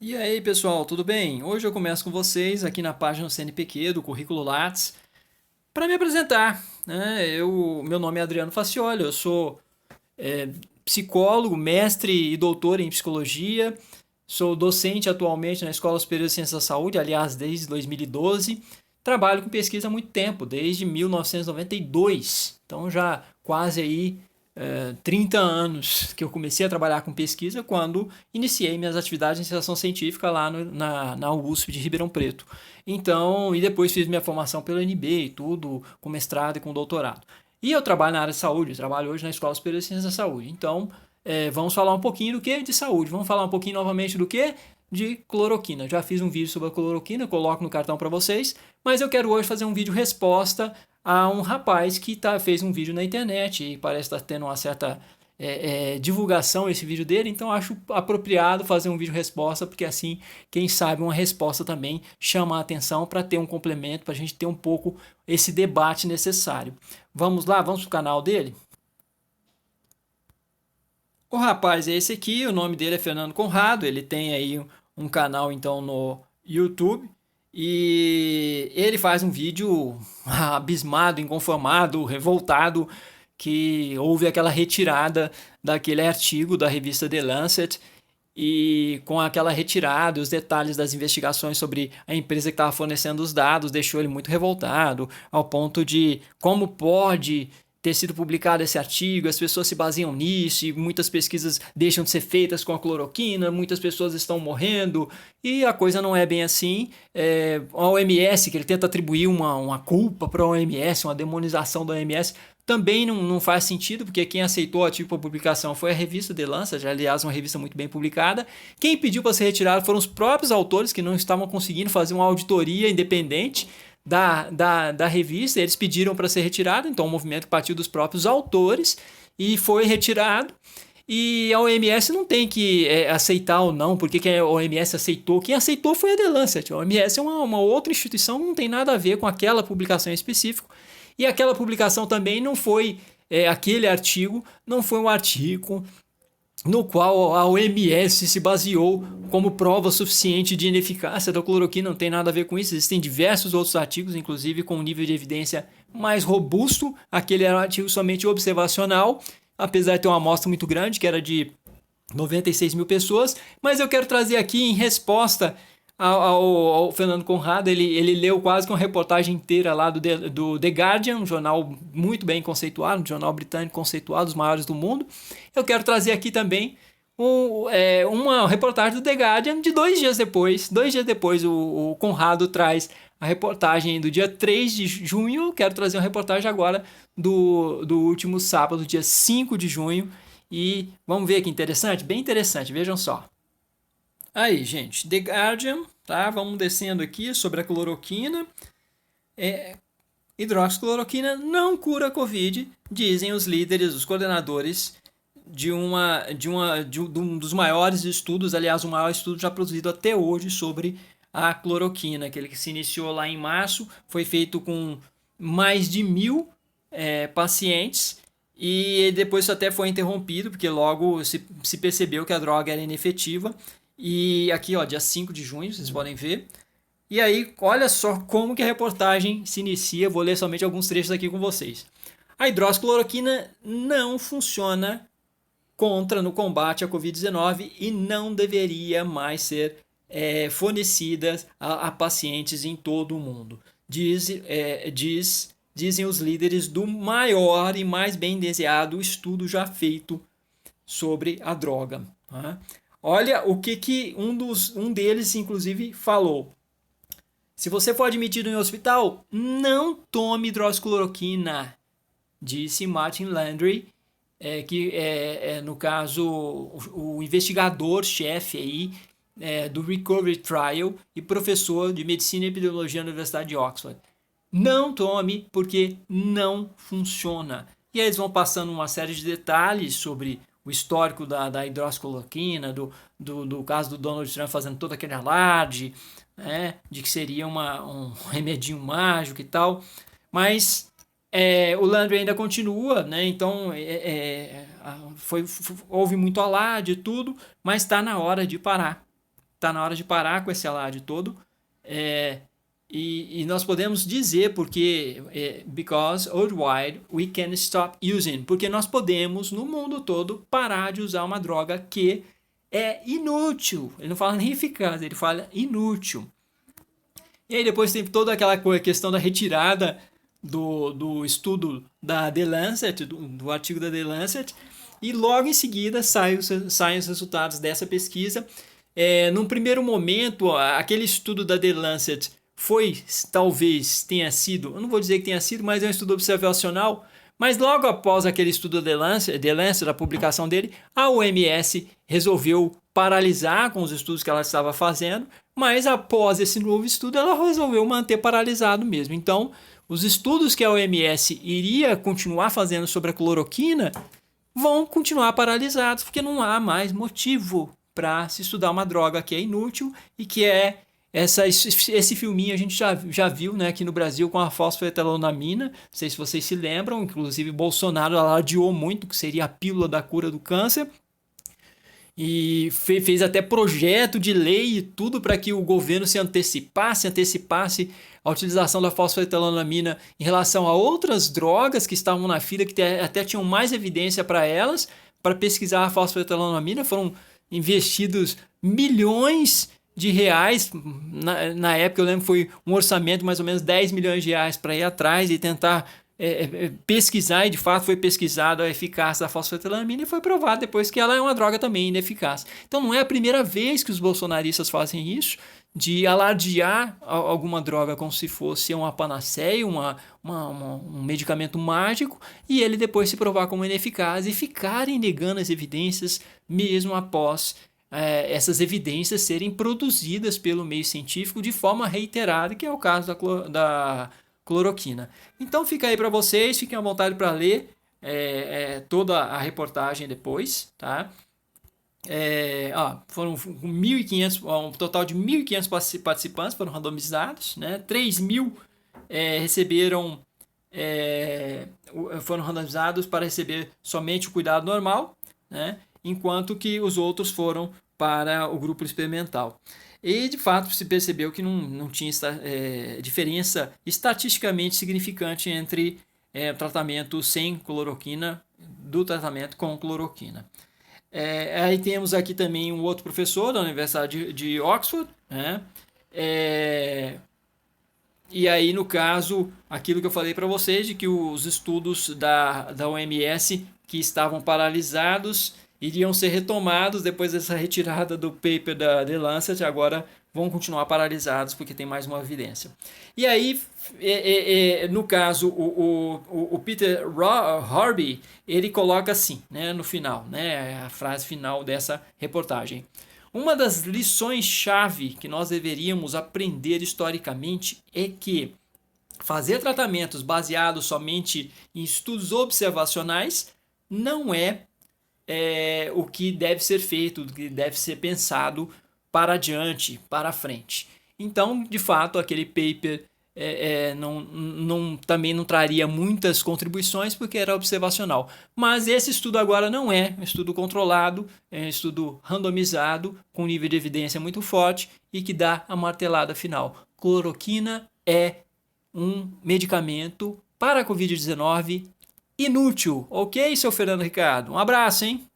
E aí, pessoal, tudo bem? Hoje eu começo com vocês aqui na página do CNPq, do Currículo Lattes, para me apresentar, né? Meu nome é Adriano Facioli, eu sou psicólogo, mestre e doutor em psicologia, sou docente atualmente na Escola Superior de Ciências da Saúde, aliás, desde 2012. Trabalho com pesquisa há muito tempo, desde 1992, então já quase aí 30 anos que eu comecei a trabalhar com pesquisa quando iniciei minhas atividades de iniciação científica lá na USP de Ribeirão Preto. Então, e depois fiz minha formação pelo NB e tudo, com mestrado e com doutorado. E eu trabalho na área de saúde, trabalho hoje na Escola Superior de Ciências da Saúde. Então, vamos falar um pouquinho do que? De saúde. Vamos falar um pouquinho novamente do que? De cloroquina. Já fiz um vídeo sobre a cloroquina, coloco no cartão para vocês, mas eu quero hoje fazer um vídeo resposta a um rapaz que fez um vídeo na internet e parece estar tendo uma certa divulgação esse vídeo dele, então acho apropriado fazer um vídeo resposta, porque assim, quem sabe uma resposta também chama a atenção para ter um complemento, para a gente ter um pouco esse debate necessário. Vamos lá, vamos para o canal dele? O rapaz é esse aqui, o nome dele é Fernando Conrado, ele tem aí um canal então no YouTube e ele faz um vídeo abismado, inconformado, revoltado que houve aquela retirada daquele artigo da revista The Lancet e com aquela retirada, os detalhes das investigações sobre a empresa que estava fornecendo os dados, deixou ele muito revoltado, ao ponto de como pode ter sido publicado esse artigo, as pessoas se baseiam nisso e muitas pesquisas deixam de ser feitas com a cloroquina, muitas pessoas estão morrendo e a coisa não é bem assim. A OMS, que ele tenta atribuir uma culpa para a OMS, uma demonização da OMS, também não faz sentido, porque quem aceitou o artigo para publicação foi a revista The Lancet, aliás, uma revista muito bem publicada. Quem pediu para ser retirado foram os próprios autores que não estavam conseguindo fazer uma auditoria independente da revista, eles pediram para ser retirado, então o movimento partiu dos próprios autores e foi retirado. E a OMS não tem que aceitar ou não, porque que a OMS aceitou. Quem aceitou foi a The Lancet. A OMS é uma outra instituição, não tem nada a ver com aquela publicação em específico. E aquela publicação também não foi, aquele artigo não foi um artigo no qual a OMS se baseou como prova suficiente de ineficácia da cloroquina, não tem nada a ver com isso. Existem diversos outros artigos, inclusive com um nível de evidência mais robusto. Aquele era um artigo somente observacional, apesar de ter uma amostra muito grande, que era de 96 mil pessoas, mas eu quero trazer aqui em resposta ao Fernando Conrado, ele leu quase que uma reportagem inteira lá do The Guardian, um jornal muito bem conceituado, um jornal britânico conceituado, dos maiores do mundo. Eu quero trazer aqui também uma reportagem do The Guardian de 2 dias depois. 2 dias depois o Conrado traz a reportagem do dia 3 de junho, eu quero trazer uma reportagem agora do último sábado, dia 5 de junho, e vamos ver que interessante, bem interessante, vejam só. Aí, gente, The Guardian, tá? Vamos descendo aqui sobre a cloroquina. Hidroxicloroquina não cura a Covid, dizem os líderes, os coordenadores de um dos maiores estudos, aliás, o maior estudo já produzido até hoje sobre a cloroquina, aquele que se iniciou lá em março, foi feito com mais de 1.000 pacientes e depois isso até foi interrompido, porque logo se percebeu que a droga era inefetiva. E aqui, ó, dia 5 de junho, vocês podem ver. E aí, olha só como que a reportagem se inicia. Vou ler somente alguns trechos aqui com vocês. A hidroxicloroquina não funciona no combate à Covid-19 e não deveria mais ser fornecida a pacientes em todo o mundo. Dizem os líderes do maior e mais bem desenhado estudo já feito sobre a droga. Tá? Olha o que um deles, inclusive, falou. Se você for admitido em um hospital, não tome hidroxicloroquina, disse Martin Landry, que é, no caso, o investigador-chefe aí, do Recovery Trial e professor de Medicina e Epidemiologia na Universidade de Oxford. Não tome, porque não funciona. E aí eles vão passando uma série de detalhes sobre o histórico da hidroxicloroquina, do caso do Donald Trump fazendo todo aquele alarde, né, de que seria um remedinho mágico e tal. Mas o Landry ainda continua, né, então houve muito alarde e tudo, mas está na hora de parar. está na hora de parar com esse alarde todo. E nós podemos dizer porque because worldwide we can stop using, porque nós podemos no mundo todo parar de usar uma droga que é inútil. Ele não fala nem eficaz, ele fala inútil. E aí depois tem toda aquela questão da retirada do estudo da The Lancet, do artigo da The Lancet, e logo em seguida saem os resultados dessa pesquisa. Num primeiro momento, aquele estudo da The Lancet talvez tenha sido, eu não vou dizer que tenha sido, mas é um estudo observacional. Mas logo após aquele estudo da The Lancet, a publicação dele, a OMS resolveu paralisar com os estudos que ela estava fazendo, mas após esse novo estudo ela resolveu manter paralisado mesmo. Então, os estudos que a OMS iria continuar fazendo sobre a cloroquina vão continuar paralisados, porque não há mais motivo para se estudar uma droga que é inútil e que é esse filminho a gente já viu, né, aqui no Brasil com a fosfetanolamina. Não sei se vocês se lembram, inclusive Bolsonaro alardeou muito que seria a pílula da cura do câncer e fez até projeto de lei e tudo para que o governo se antecipasse a utilização da fosfetanolamina em relação a outras drogas que estavam na fila, que até tinham mais evidência para elas. Para pesquisar a fosfetanolamina foram investidos milhões de reais. Na época eu lembro que foi um orçamento de mais ou menos 10 milhões de reais para ir atrás e tentar pesquisar, e de fato foi pesquisado a eficácia da fosfetanolamina e foi provado depois que ela é uma droga também ineficaz. Então não é a primeira vez que os bolsonaristas fazem isso, de alardear alguma droga como se fosse uma panaceia, um medicamento mágico, e ele depois se provar como ineficaz e ficarem negando as evidências mesmo após essas evidências serem produzidas pelo meio científico de forma reiterada, que é o caso da cloroquina. Então fica aí para vocês, fiquem à vontade para ler toda a reportagem depois, tá? Foram 1.500, um total de 1.500 participantes foram randomizados, né? 3.000 foram randomizados para receber somente o cuidado normal, né? Enquanto que os outros foram para o grupo experimental. E de fato se percebeu que não tinha diferença estatisticamente significante entre o tratamento sem cloroquina do tratamento com cloroquina. Aí temos aqui também um outro professor da Universidade de Oxford, né? E aí, no caso, aquilo que eu falei para vocês, de que os estudos da OMS que estavam paralisados iriam ser retomados depois dessa retirada do paper da The Lancet, agora vão continuar paralisados porque tem mais uma evidência. E aí, no caso, o Peter Harvey, ele coloca assim, né, no final, né, a frase final dessa reportagem. Uma das lições-chave que nós deveríamos aprender historicamente é que fazer tratamentos baseados somente em estudos observacionais não é o que deve ser feito, o que deve ser pensado para adiante, para frente. Então, de fato, aquele paper também não traria muitas contribuições porque era observacional. Mas esse estudo agora não é um estudo controlado, é um estudo randomizado, com nível de evidência muito forte e que dá a martelada final. Cloroquina é um medicamento para a Covid-19 inútil. Ok, seu Fernando Ricardo? Um abraço, hein?